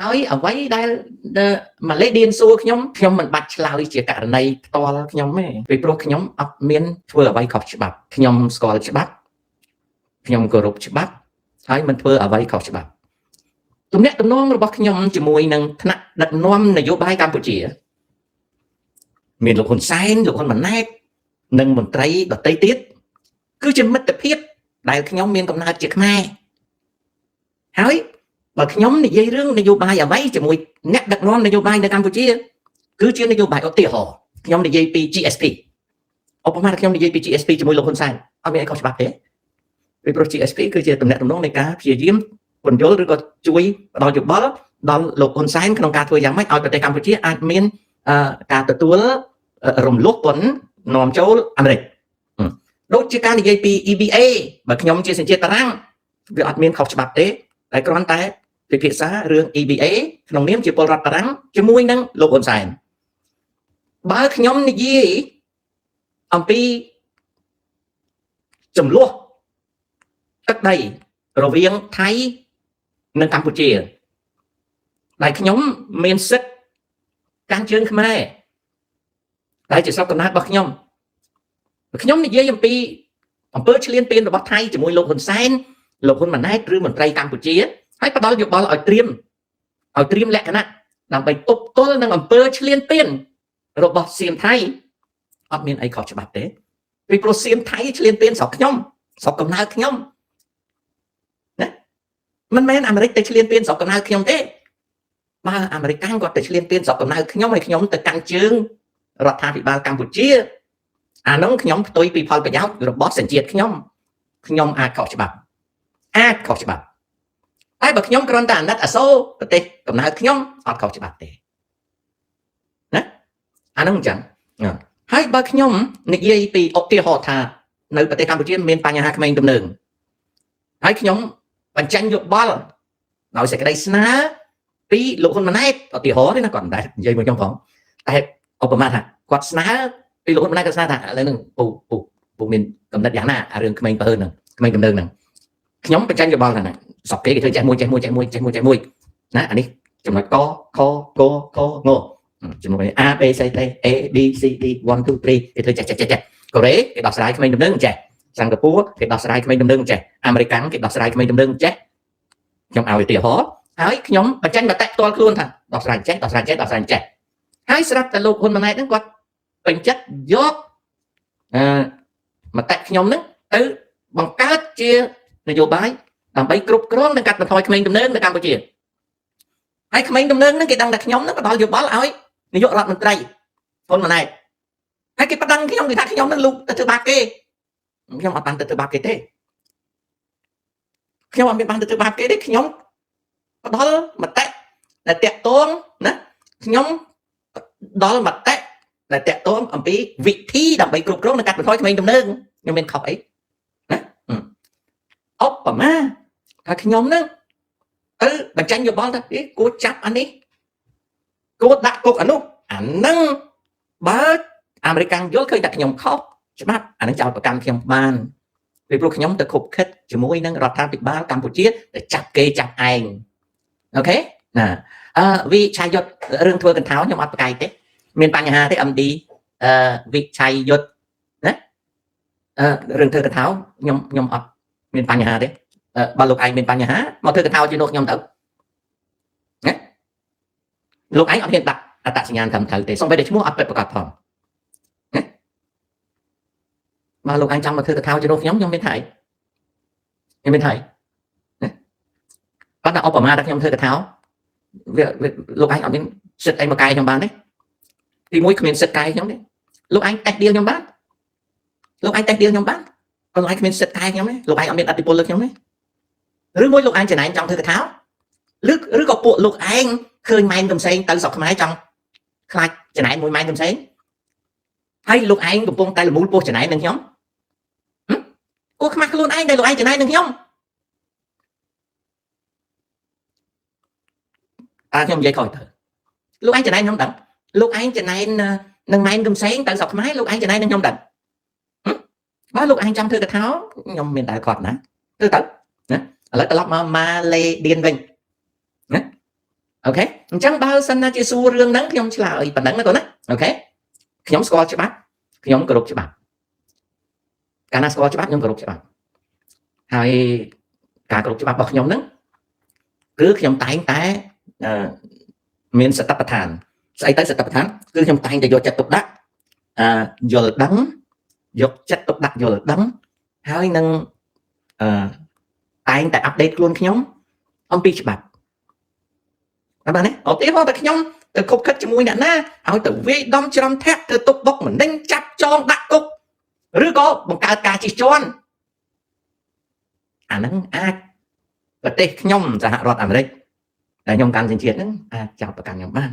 ហើយអ្វីដែលម៉ាឡេឌីនសួរខ្ញុំមិនបាច់ឆ្លើយជាករណីផ្ទាល់ខ្ញុំទេពីព្រោះខ្ញុំអត់មានធ្វើអ្វីខុសច្បាប់ខ្ញុំស្គាល់ច្បាប់ខ្ញុំគោរពច្បាប់ហើយមិនធ្វើអ្វីខុសច្បាប់ទំនាក់ទំនងរបស់ខ្ញុំជាមួយនឹងថ្នាក់ដឹកនាំនយោបាយកម្ពុជាមានលោកហ៊ុនសែនលោកហ៊ុនម៉ាណែតនិងមន្ត្រីដទៃទៀតគឺជាមិត្តភាពដែលខ្ញុំមានកំណើតជាខ្មែរហើយបើខ្ញុំនិយាយរឿងនយោបាយអ្វីជាមួយអ្នកដឹកនាំនយោបាយនៅកម្ពុជាគឺជានយោបាយឧទាហរណ៍ខ្ញុំនិយាយពី GSP ឧបមាខ្ញុំនិយាយពី GSP ជាមួយលោកហ៊ុនសែនអត់មានអីខុសច្បាប់ទេពីព្រោះ GSP គឺជាទំនាក់ទំនងនៃការព្យាយាមពន្យល់ឬក៏ជួយផ្ដល់យោបល់ដល់លោកហ៊ុនសែនក្នុងការធ្វើយ៉ាងម៉េចឲ្យប្រទេសកម្ពុជាអាចមានការទទួលរំលោះពន្ធនាំចូលអាមេរិកដូចជាការនិយាយពី EBA បើខ្ញុំជាសញ្ជាតិតារាងវាអត់មានខុសច្បាប់ទេតែគ្រាន់តែពិភាក្សារឿង EBA ក្នុងនាមជាពលរដ្ឋតារាងជាមួយនឹងលោកហ៊ុនសែនបើខ្ញុំនិយាយអំពីចំនួនទឹកដីរវាងថៃនិងកម្ពុជាដែលខ្ញុំមានសិទ្ធិកាន់ជើងខ្មែរដែលជាស្រុកកំណើតរបស់ខ្ញុំនិយាយអំពីអង្គើឈ្លានពានរបស់ថៃជាមួយលោកហ៊ុនសែនលោកហ៊ុនម៉ាណែតឬមន្ត្រីកម្ពុជាហើយផ្ដល់យោបល់ឲ្យត្រៀមលក្ខណៈដើម្បីទប់ទល់នឹងអង្គើឈ្លានពានរបស់សៀមថៃអត់មានអីខុសច្បាប់ទេពីព្រោះសៀមថៃឈ្លានពានស្រុកខ្ញុំស្រុកកំណើតខ្ញុំណាមិនមែនអាមេរិកទៅឈ្លានពានស្រុកកំណើតខ្ញុំទេបើអាមេរិកគាត់ទៅឈ្លានពានស្រុកកំណើតខ្ញុំហើយខ្ញុំទៅកាន់ជើងរដ្ឋាភិបាលកម្ពុជាអានោះខ្ញុំផ្ទុយពីផលប្រយោជន៍របស់សញ្ជាតិខ្ញុំអាចខុសច្បាប់តែបើខ្ញុំគ្រាន់តែអាណិតអាសូរប្រទេសកំណើតខ្ញុំអត់ខុសច្បាប់ទេណាអានោះអញ្ចឹងហើយបើខ្ញុំនិយាយពីឧទាហរណ៍ថានៅប្រទេសកម្ពុជាមានបញ្ហាក្មេងទំនើងហើយខ្ញុំបញ្ចេញយោបល់ដោយសេចក្តីស្នើពីលោកហ៊ុនម៉ាណែតឧទាហរណ៍ទេណាគាត់មិនដែរនិយាយមកខ្ញុំផងតែឧបមាថាគាត់ស្នើពីលោកហ៊ុនម៉ាណែតគាត់ស្នើថាឥឡូវហ្នឹងពូមានកំណត់យ៉ាងណារឿងក្មេងពើហ្នឹងក្មេងទំនើងហ្នឹងខ្ញុំបញ្ចេញយោបល់ថាសពគេធ្វើចេះមួយណាអានេះចំណុចកខកខងចំណុច A B C D A B C D 1 2 3គេធ្វើចេះកូរ៉េគេដោះស្រាយក្មេងទំនើងចេះសិង្ហបុរីគេដោះស្រាយក្មេងទំនើងចេះអាមេរិកគេដោះស្រាយក្មេងទំនើងចេះខ្ញុំឲ្យឧទាហរណ៍ហើយខ្ញុំបញ្ចេញមតិផ្ទាល់ខ្លួនថាដោះស្រាយចេះហើយស្រាប់តែលោកហ៊ុនម៉ាណែតហ្នឹងគាត់ពេញចិត្តយកមតិខ្ញុំហ្នឹងទៅបង្កើតជានយោបាយដើម្បីគ្រប់គ្រងនិងកាត់បន្ថយក្មេងទំនើងនៅកម្ពុជាហើយក្មេងទំនើងហ្នឹងគេដឹងថាខ្ញុំហ្នឹងផ្ដល់យោបល់ឲ្យនាយករដ្ឋមន្ត្រីហ៊ុនម៉ាណែតហើយគេប្តឹងខ្ញុំគេថាខ្ញុំហ្នឹងលោកទៅធ្វើបាបគេខ្ញុំអត់បានទៅធ្វើបាបគេទេខ្ញុំអត់មានបានទៅធ្វើបាបគេទេខ្ញុំផ្ដល់មតិដែលតាក់ទងណាខ្ញុំផ្ដល់មតិដែលតាក់ទងអំពីវិធីដើម្បីគ្រប់គ្រងនិងកាត់បន្ថយក្មេងទំនើងខ្ញុំមានខុសអីណាឧបមាថាខ្ញុំហ្នឹងទៅបញ្ចេញយោបល់ថាគួរចាប់អានេះគួរដាក់គុកអានោះអាហ្នឹងបើអាមេរិកយល់ឃើញថាខ្ញុំខុសច្បាប់អាហ្នឹងចោទប្រកាន់ខ្ញុំបានពីព្រោះខ្ញុំទៅខុបខិតជាមួយនឹងរដ្ឋាភិបាលកម្ពុជាទៅចាប់គេចាប់ឯងអូខេណាវិឆ័យយុទ្ធរឿងធ្វើកន្ធោខ្ញុំអត់ប្រកែកទេមានបញ្ហាទេ MD វិឆ័យយុទ្ធណារឿងធ្វើកន្ធោខ្ញុំអត់មានបញ្ហាទេបើលោកឯងមានបញ្ហាមកធ្វើកន្ធោជាមួយខ្ញុំទៅណាលោកឯងអត់ហ៊ានដាក់អត្តសញ្ញាណត្រឹមត្រូវទេសូម្បីតែឈ្មោះអត់ពិតប្រាកដផងណាបើលោកឯងចង់មកធ្វើកន្ធោជាមួយខ្ញុំមានថៃណាប៉ុន្តែឧបមាថាខ្ញុំធ្វើកន្ធោវាលោកឯងអត់មានសិទ្ធអីមកកែខ្ញុំបានទេទីមួយគ្មានសិទ្ធកែខ្ញុំទេលោកឯងតេះឌីលខ្ញុំបានលោកឯងគ្មានសិទ្ធកែខ្ញុំទេលោកឯងអត់មានអធិបុលលើខ្ញុំទេឬមួយលោកឯងចំណែងចង់ធ្វើកថាឬក៏ពួកលោកឯងឃើញម៉ែនកំសែងទៅស្រុកខ្មែរចង់ខ្លាចចំណែងមួយម៉ែនកំសែងហើយលោកឯងកំពុងតែលមូលពោះចំណែងនឹងខ្ញុំគួរខ្មាស់ខ្លួនឯងដែលលោកឯងចំណែងនឹងខ្ញុំខ្ញុំនិយាយខុសទៅលោកឯងចំណែងខ្ញុំដឹងលោកឯងចំណែងនឹងម៉ែនកំសែងទៅស្រុកខ្មែរលោកឯងចំណែងនឹងខ្ញុំដឹងបើលោកឯងចង់ធ្វើកថាខ្ញុំមានតែគាត់ណាទៅណាឥឡូវត្រឡប់មកម៉ាឡេឌៀនវិញណា ok អញ្ចឹងបើសិនណាជាសួររឿងហ្នឹងខ្ញុំឆ្លើយប៉ុណ្ណឹងណាកូនណាអូខេខ្ញុំស្គាល់ច្បាប់ខ្ញុំគោរពច្បាប់កាលណាស្គាល់ច្បាប់ខ្ញុំគោរពច្បាប់ហើយការគោរពច្បាប់របស់ខ្ញុំហ្នឹងគឺខ្ញុំតែងតែមានសតិប្បដ្ឋានស្អីទៅសតិប្បដ្ឋានគឺខ្ញុំតែងតែយកចិត្តទុកដាក់យល់ដឹងយកចិត្តទុកដាក់យល់ដឹងហើយនឹងតែងតែអាប់ដេតខ្លួនខ្ញុំអំពីច្បាប់បាទណាឧទាហរណ៍តែខ្ញុំទៅគប់ខិតជាមួយអ្នកណាឲ្យទៅវាយដំច្រំធាក់ទៅទុកបុកម្នេញចាប់ចងដាក់គុកឬក៏បង្កើតការជិះជាន់អាហ្នឹងអាចប្រទេសខ្ញុំសហរដ្ឋអាមេរិកដែលខ្ញុំកាន់សញ្ជាតិហ្នឹងអាចចោទប្រកាន់ខ្ញុំបាន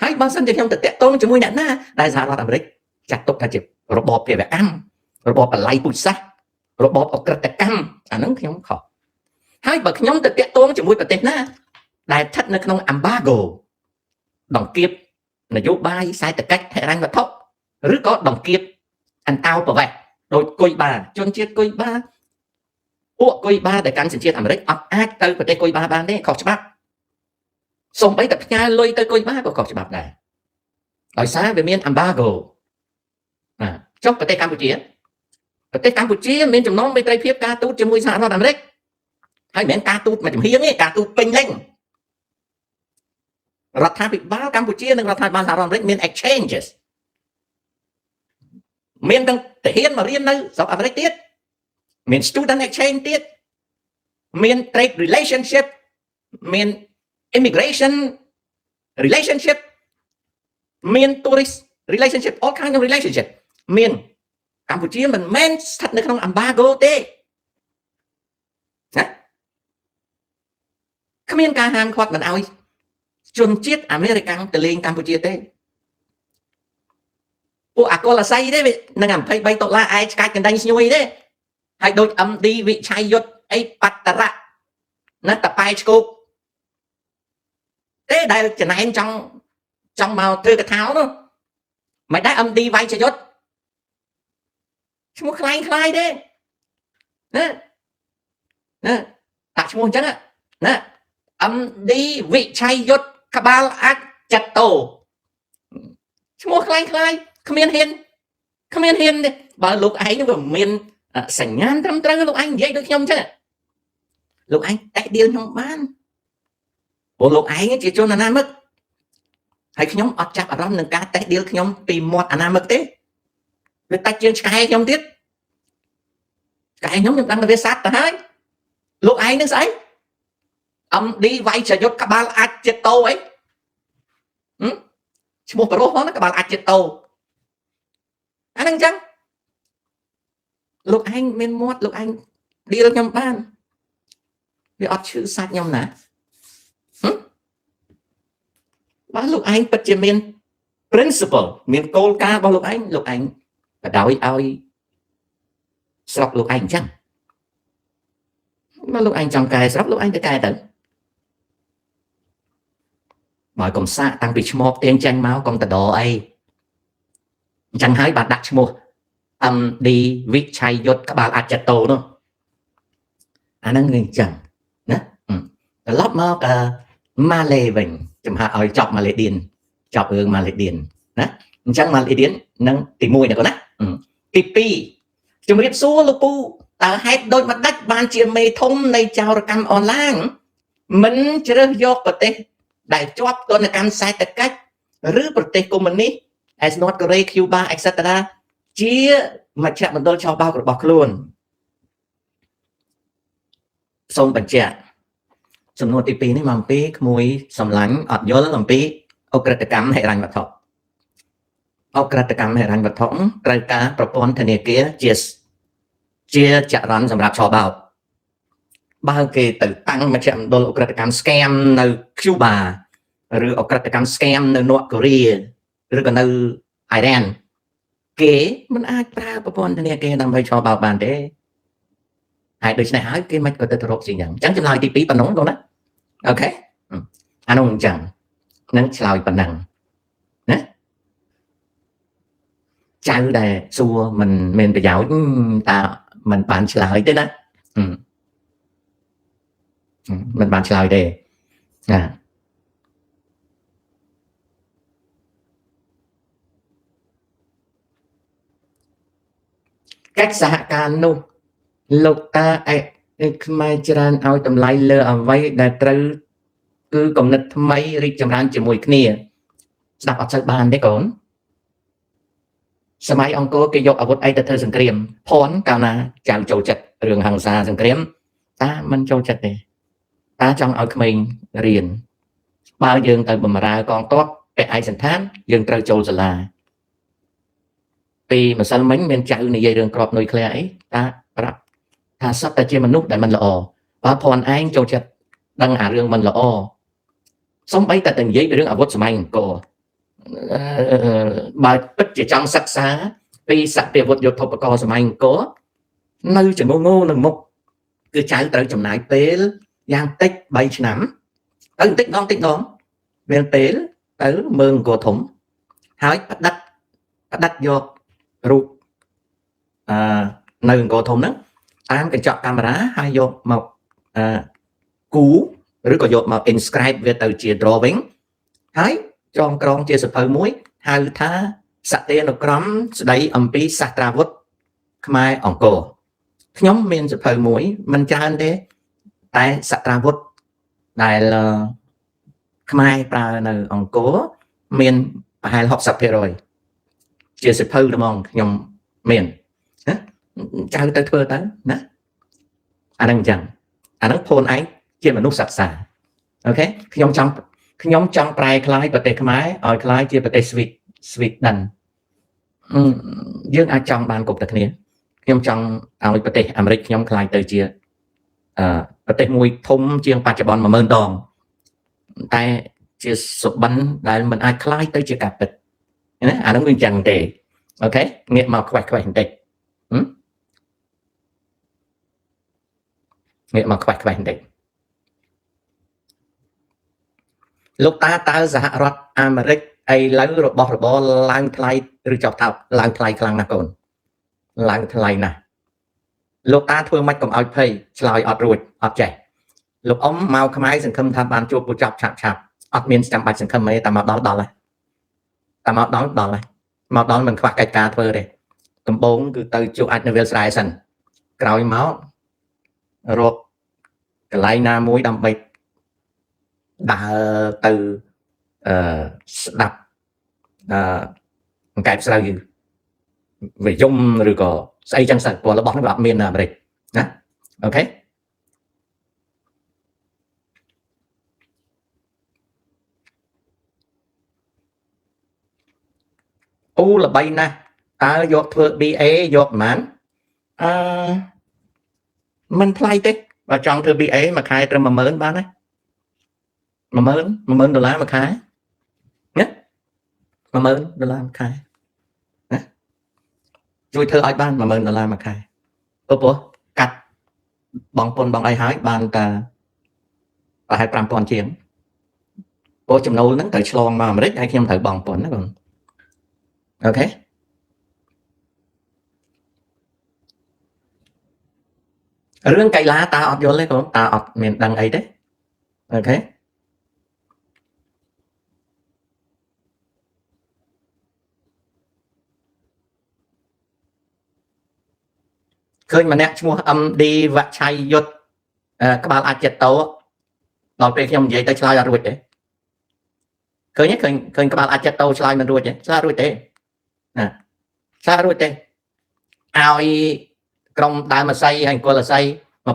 ហើយបើសិនជាខ្ញុំទៅតាក់ទងជាមួយអ្នកណាដែលសហរដ្ឋអាមេរិកចាត់ទុកថាជារបបភាវកម្មរបបបល័យពូជសាសន៍របបអក្រិតកម្មអាហ្នឹងខ្ញុំខុសហើយបើខ្ញុំទៅតាក់ទងជាមួយប្រទេសណាដែលស្ថិតនៅក្នុង embargo ដង្កៀបនយោបាយសេដ្ឋកិច្ចហិរញ្ញវត្ថុឬក៏ដង្កៀបអន្តោប្រវេសន៍ដោយគុយបាជនជាតិគុយបាពួកគុយបាដែលកាន់សញ្ជាតិអាមេរិកអត់អាចទៅប្រទេសគុយបាបានទេខុសច្បាប់សូម្បីតែផ្ញើលុយទៅគុយបាក៏ខុសច្បាប់ដែរដោយសារវាមាន embargo ចុះប្រទេសកម្ពុជាមានចំណងមេត្រីភាពការទូតជាមួយសហរដ្ឋអាមេរិកហើយមិនមែនការទូតមួយចំហៀងទេការទូតពេញលេញរដ្ឋាភិបាលកម្ពុជានិងរដ្ឋាភិបាលសហរដ្ឋអាមេរិកមាន exchanges មានទាំងទាហានមករៀននៅស្រុកអាមេរិកទៀតមាន student exchange ទៀតមាន trade relationship មាន immigration relationship មាន tourist relationship all kind of relationship មានកម្ពុជាមិនមែនស្ថិតនៅក្នុង embargo ទេណាគ្មានការហាមឃាត់មិនឲ្យជនជាតិអាមេរិកទៅលេងកម្ពុជាទេពួកអាកុលអាស័យទេនឹង$23ឯឆ្កាច់កណ្ដឹងស្ញួយទេហើយដូច MD វិឆ័យយុទ្ធអីបត្តរៈណាតប៉ែឆ្កោកទេដែលចំណែនចង់មកធ្វើកថានោះមិនដែរ MD វិឆ័យយុទ្ធឈ្មោះខ្លាំងខ្លាយទេណាដាក់ឈ្មោះអញ្ចឹងណា MD វិឆ័យយុទ្ធក្បាលអាចចាត់តោឈ្មោះខ្លាំងខ្លាយគ្មានហ៊ានទេបើលោកឯងវាមានសញ្ញាណត្រឹមត្រូវលោកឯងនិយាយដូចខ្ញុំអញ្ចឹងលោកឯងតេះដៀលខ្ញុំបានព្រោះលោកឯងជាជនអនាមិកហើយខ្ញុំអត់ចាប់អារម្មណ៍នឹងការតេះដៀលខ្ញុំពីមាត់អនាមិកទេវាតាច់ជាងឆ្កែខ្ញុំទៀតឆ្កែខ្ញុំដឹងថាវាសត្វទៅហើយលោកឯងនឹងស្អី MD វាយចយុទ្ធក្បាលអាចចិត្តតោអីឈ្មោះប្រុសផងណាក្បាលអាចចិត្តតោអាហ្នឹងអញ្ចឹងលោកឯងមានមាត់លោកឯងឌីលខ្ញុំបានវាអត់ឈឺសាច់ខ្ញុំណាបើលោកឯងពិតជាមាន principle មានគោលការណ៍របស់លោកឯងបដ ாய் ឲ្យស្រុកលោកឯងអញ្ចឹងបើលោកឯងចង់កែស្រុកលោកឯងទៅកែទៅបើកុំសាកតាំងពីឈ្មោះទៀងចាញ់មកកុំតដអីអញ្ចឹងហើយបាទដាក់ឈ្មោះ MD វិឆ័យយុទ្ធក្បាលអាចចិត្តតោនោះអាហ្នឹងវាអញ្ចឹងណាត្រឡប់មកម៉ាឡេវិញចំហឲ្យចប់ម៉ាឡេឌៀនចប់រឿងម៉ាឡេឌៀនណាអញ្ចឹងម៉ាឡេឌៀននឹងទី1ណាកូនណាទី2ជំរាបសួរលោកពូតើហេតុដូចម្ដេចបានជាមេធំនៃចោរកម្មអនឡាញមិនជ្រើសយកប្រទេសដែលជាប់ទណ្ឌកម្មសេដ្ឋកិច្ចឬប្រទេសកុម្មុយនីស as North Korea Cuba etc ជាមជ្ឈមណ្ឌលឆោបបោករបស់ខ្លួនសូមបញ្ជាក់សំណួរទី2នេះមកអំពីក្មួយសម្លាញ់អត់យល់អំពីអក្រិតកម្មហិរញ្ញវត្ថុអក្រិតកម្មហិរញ្ញវត្ថុត្រូវការប្រព័ន្ធធនាគារជាចរន្តសម្រាប់ឆោបបោកបើគេទៅតាំងមជ្ឈមណ្ឌលអក្រិតកម្ម scam នៅ Cuba ឬអក្រិតកម្ម scam នៅ North Korea ឬក៏នៅ Iran គេមិនអាចប្រើប្រព័ន្ធធនាគារដើម្បីឆោបបោកបានទេហើយដូច្នេះហើយគេមិនក៏ទៅរកជាយ៉ាងអញ្ចឹងចម្លើយទី2ប៉ុណ្ណឹងបងណាអូខេអានោះអញ្ចឹងនឹងឆ្លើយប៉ុណ្ណឹងណាចៅដែលសួរមិនមានប្រយោជន៍តើមិនបានឆ្លើយទេណាមិនបានឆ្លើយទេណា cáchសហការនោះលោកតាខ្មែរច្រើនឲ្យតម្លៃលើអ្វីដែលត្រូវគឺគំនិតថ្មីរីកចម្រើនជាមួយគ្នាស្ដាប់អត់សូវបានទេកូនសម័យអង្គរគេយកអាវុធអីទៅធ្វើសង្គ្រាមភ័ណ្ឌកាលណាចៅចូលចិត្តរឿងហិង្សាសង្គ្រាមតាមិនចូលចិត្តទេតាចង់ឲ្យក្មេងរៀនបើយើងទៅបម្រើកងទ័ពពាក់ឯកសណ្ឋានយើងត្រូវចូលសាលាពីម្សិលមិញមានចៅនិយាយរឿងក្របនុយក្លេអីតាប្រាប់ថាសត្វតែជាមនុស្សដែលមិនល្អបើភ័ណ្ឌឯងចូលចិត្តដឹងអារឿងមិនល្អសំបីតែនិយាយពីរឿងអាវុធសម័យអង្គរបើពិតជាចង់សិក្សាពីសព្វវុធយុទ្ធឧបករណ៍សម័យអង្គរនៅចងងនឹងមុខគឺចៅត្រូវចំណាយពេលយ៉ាងតិច3ឆ្នាំទៅតិចដងមានពេលទៅមើលអង្គរធំហើយផ្ដិតយករូបនៅអង្គរធំហ្នឹងតាមកញ្ចក់កាមេរ៉ាហើយយកមកគូឬក៏យកមក inscribe វាទៅជា drawing ហើយចងក្រងជាសភៅមួយហៅថាសតិអនុក្រមស្ដីអំពីសាស្ត្រាវុធខ្មែរអង្គរខ្ញុំមានសភៅមួយមិនច្រើនទេតែសាស្ត្រាវុធដែលខ្មែរប្រើនៅអង្គរមានប្រហែល 60% ជាសភៅហ្មងខ្ញុំមានចៅទៅធ្វើទៅណាអាហ្នឹងអញ្ចឹងអាហ្នឹងខ្លួនឯងជាមនុស្សសិក្សាអូខេខ្ញុំចង់ប្រែក្លាយប្រទេសខ្មែរឲ្យក្លាយជាប្រទេសស្វីដិនយើងអាចចង់បានគ្រប់តែគ្នាខ្ញុំចង់ឲ្យប្រទេសអាមេរិកខ្ញុំក្លាយទៅជាប្រទេសមួយធំជាងបច្ចុប្បន្ន 10000 ដងតែជាសុបិនដែលមិនអាចក្លាយទៅជាការពិតណាអានោះវាអញ្ចឹងទេអូខេងាកមកខ្វេះបន្តិចងាកមកខ្វេះបន្តិចលោកតាតើសហរដ្ឋអាមេរិកឥឡូវរបស់របរឡើងថ្លៃឬចុះថោកឡើងថ្លៃខ្លាំងណាស់កូនឡើងថ្លៃណាស់លោកតាធ្វើម៉េចកុំឲ្យភ័យឆ្លើយអត់រួចអត់ចេះលោកអ៊ំមកខ្មែរសង្ឃឹមថាបានជួបពូចប់ឆាប់អត់មានចាំបាច់សង្ឃឹមអីតែមកដល់ហើយតែមកដល់ហើយមកដល់មិនខ្វះកិច្ចការធ្វើទេដំបូងគឺទៅជួបអាចនៅវាលស្រែសិនក្រោយមករកកន្លែងណាមួយដើម្បីដើរទៅស្ដាប់អង្កែបស្រូវវិយមឬក៏ស្អីចឹងសិនព្រោះរបស់នេះវាអត់មាននៅអាមេរិកណាអូខេអូល្បីណាស់តើយកធ្វើ BA យកប៉ុន្មានមិនថ្លៃទេបើចង់ធ្វើ BA មួយខែត្រឹម 10000 បានទេ10000 ដុល្លារមួយខែណា10000 ដុល្លារមួយខែណាជួយធ្វើឲ្យបាន10000 ដុល្លារមួយខែព្រោះកាត់បងពុនបងអីហើយបានតែប្រហែល 5000 ជាងព្រោះចំណូលហ្នឹងត្រូវឆ្លងមកអាមេរិកហើយខ្ញុំត្រូវបងពុនណាបងអូខេរឿងកីឡាតាអត់យល់ទេបងតាអត់មានដឹងអីទេអូខេឃើញម្នាក់ឈ្មោះ MD វច្ឆ័យយុទ្ធក្បាលអាចចិត្តតោដល់ពេលខ្ញុំនិយាយទៅឆ្លើយអត់រួចទេឃើញក្បាលអាចចិត្តតោឆ្លើយមិនរួចទេឆ្លើយរួចទេណាឆ្លើយរួចទេឲ្យក្រុមដើមអាស័យហើយអង្គុលអាស័យ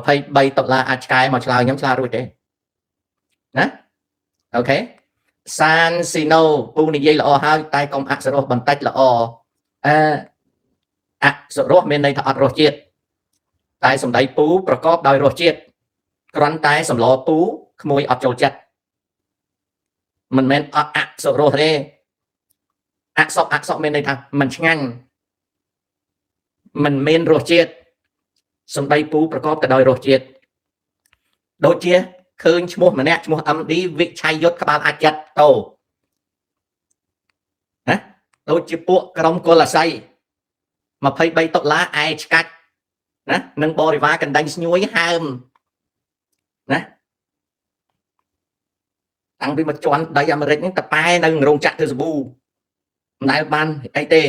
23 ដុល្លារអាចឆ្កែមកឆ្លើយខ្ញុំឆ្លើយរួចទេណាអូខេសានស៊ីណូពូនិយាយល្អហើយតែកុំអសរោះបន្តិចល្អអសរោះមានន័យថាអត់រសជាតិតែសម្ដីពូប្រកបដោយរសជាតិគ្រាន់តែសម្លពូក្មួយអត់ចូលចិត្តមិនមែនអត់អសរោះទេអសក់មានន័យថាមិនឆ្ងាញ់មិនមានរសជាតិសម្ដីពូប្រកបទៅដោយរសជាតិដូចជាឃើញឈ្មោះម្នាក់ឈ្មោះ MD វិឆ័យយុទ្ធក្បាលអាចចិត្តតោណាដូចជាពួកក្រុមកុលអាស័យ23 ដុល្លារឯឆ្កាច់ណានឹងបរិវារកណ្ដាញស្ញួយហើមណាតាំងពីមកជន់ដីអាមេរិកនេះតប៉ែនៅរោងចក្រធ្វើសាប៊ូមិនដែលបានអីទេ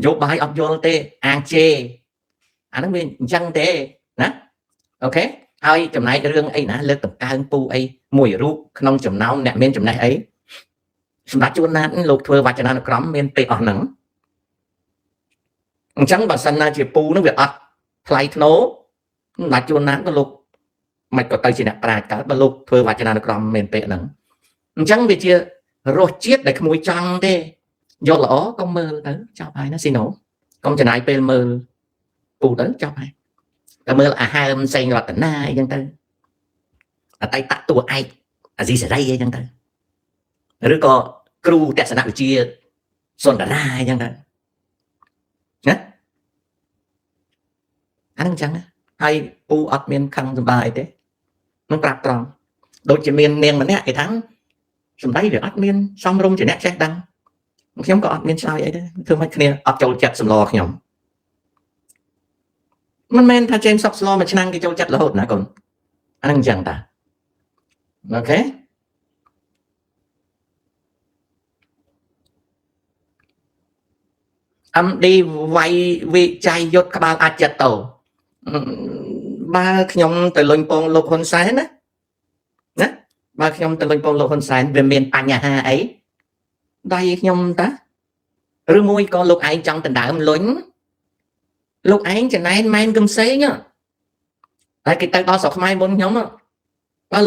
យោបាយអត់យល់ទេអាងជេអាហ្នឹងវាអញ្ចឹងទេណាអូខេហើយចំណែករឿងអីណាលើកតម្កើងពូអីមួយរូបក្នុងចំណោមអ្នកមានចំណេះអីសម្រាប់ជួនណាតលោកធ្វើវចនានុក្រមមានពេលអស់ហ្នឹងអញ្ចឹងបើសិនណាជាពូនឹងវាអត់ថ្លៃធ្នូសម្រាប់ជួនណាតក៏លោកមិនក៏ទៅជាអ្នកប្រាជ្ញកើតបើលោកធ្វើវចនានុក្រមមានពេលហ្នឹងអញ្ចឹងវាជារសជាតិដែលក្មួយចង់ទេយល់ល្អកុំមើលទៅចប់ហើយណាស៊ីណូកុំចំណាយពេលមើលពូទៅចប់ហើយតែមើលអាហើមសេងរតនាអីចឹងទៅអតីតតួឯកអាស៊ីសេរីអីចឹងទៅឬក៏គ្រូទស្សនវិជ្ជាសុនដារាអីចឹងទៅណាអាហ្នឹងចឹងហើយពូអត់មានខឹងសម្បាអីទេនឹងប្រាប់ត្រង់ដូចជាមាននាងម្នាក់គេថាសម្ដីវាអត់មានសំរុំជាអ្នកចេះដឹងខ្ញុំក៏អត់មានឆ្លើយអីដែរធ្វើមិនគ្នាអត់ចូលចិត្តសម្លខ្ញុំមិនមែនថាចេញសក់ស្លមួយឆ្នាំគេចូលចិត្តរហូតណាកូនអាហ្នឹងអញ្ចឹងតាអូខេអំឌីវាយវិច័យយុទ្ធក្បាលអាចចិត្តតោបើខ្ញុំទៅលុញពងលោកហ៊ុនសែនណាបើខ្ញុំទៅលុញពងលោកហ៊ុនសែនវាមានបញ្ហាអីដៃខ្ញុំតាឬមួយក៏លោកឯងចង់ដណ្ដើមលុញលោកឯងចំណែនម៉ែនកំសែងតែគេទៅដល់ស្រុកខ្មែរមុនខ្ញុំបើលោក